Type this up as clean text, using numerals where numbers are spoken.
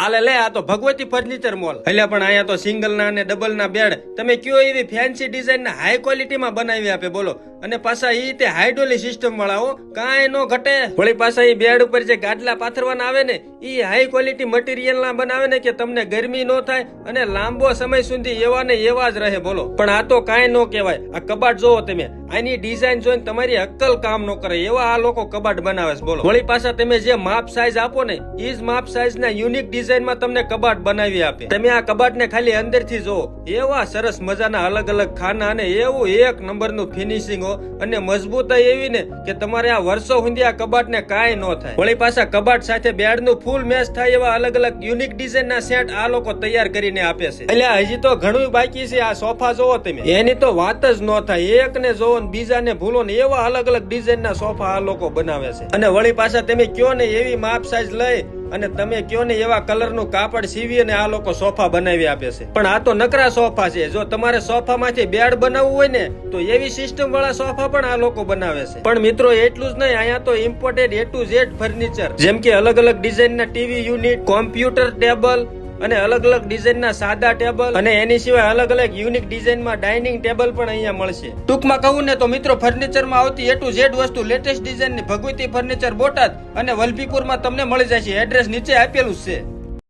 હાલે લે આ તો ભગવતી ફર્નિચર મોલ. એટલે પણ અહીંયા તો સિંગલ ના અને ડબલ ના બેડ તમે કયો એવી ફેન્સી ડિઝાઇન ના હાઈ ક્વોલિટી માં બનાવી આપે બોલો. અને પાછા ઈ તે હાઇડ્રોલિક સિસ્ટમ વાળા હો, કાંઈ નો ઘટે. વળી પાછા ઈ બેડ ઉપર જે ગાડલા પાથરવાના આવે ને ઈ હાઈ ક્વોલિટી મટીરિયલ ના બનાવે ને કે તમને ગરમી નો થાય અને લાંબો સમય સુધી એવા ને એવા જ રહે બોલો. પણ આ તો કાંઈ નો કહેવાય. આ કબાટ જોવો તમે, આની ડિઝાઇન જોઈને તમારી અક્કલ કામ નો કરે એવા આ લોકો કબાટ બનાવે છે બોલો. વળી પાછા તમે જે માપ સાઈઝ આપો ને ઈ જ માપ સાઈઝ ના યુનિક ડિઝાઇન માં તમને કબાટ બનાવી આપે. તમે આ કબાટ ને ખાલી અંદર થી જોવો, એવા સરસ મજાના અલગ અલગ ખાના અને એવું એક નંબર નું ફિનિશિંગ અને મજબૂતાઈ એવી ને કે તમારે આ વર્ષો સુધી આ કબાટ ને કાંઈ નો થાય. વળી પાછા કબાટ સાથે બેડ નું ફૂલ મેચ થાય એવા અલગ અલગ યુનિક ડિઝાઇન ના સેટ આ લોકો તૈયાર કરીને આપે છે. એટલે હજી તો ઘણું બાકી છે. આ સોફા જોવો તમે, એની તો વાત જ નો થાય. એક ને જોવો ને બીજા ને ભૂલો ને એવા અલગ અલગ ડિઝાઇન ના સોફા આ લોકો બનાવે છે. અને વળી પાછા તમે કયો ને એવી માપ સાઈઝ લઈ અને તમે કયો ને એવા કલર નું કાપડ સીવી અને આ લોકો સોફા બનાવી આપે છે. પણ આ તો નકરા સોફા છે. જો તમારે સોફા માંથી બેડ બનાવવું હોય ને તો એવી સિસ્ટમ વાળા સોફા પણ આ લોકો બનાવે છે. પણ મિત્રો એટલું જ નહીં, અહીંયા તો imported A to Z furniture જેમ કે અલગ અલગ ડિઝાઇન ના ટીવી યુનિટ, કોમ્પ્યુટર ટેબલ અને અલગ અલગ ડિઝાઇન ના સાદા ટેબલ અને એની સિવાય અલગ અલગ યુનિક ડિઝાઇન માં ડાઇનિંગ ટેબલ પણ અહીંયા મળશે. ટૂંકમાં કહું ને તો મિત્રો ફર્નિચર માં આવતી A to Z વસ્તુ લેટેસ્ટ ડિઝાઇન ની ભગવતી ફર્નિચર બોટાદ અને વલભીપુર માં તમને મળી જશે. એડ્રેસ નીચે આપેલું છે.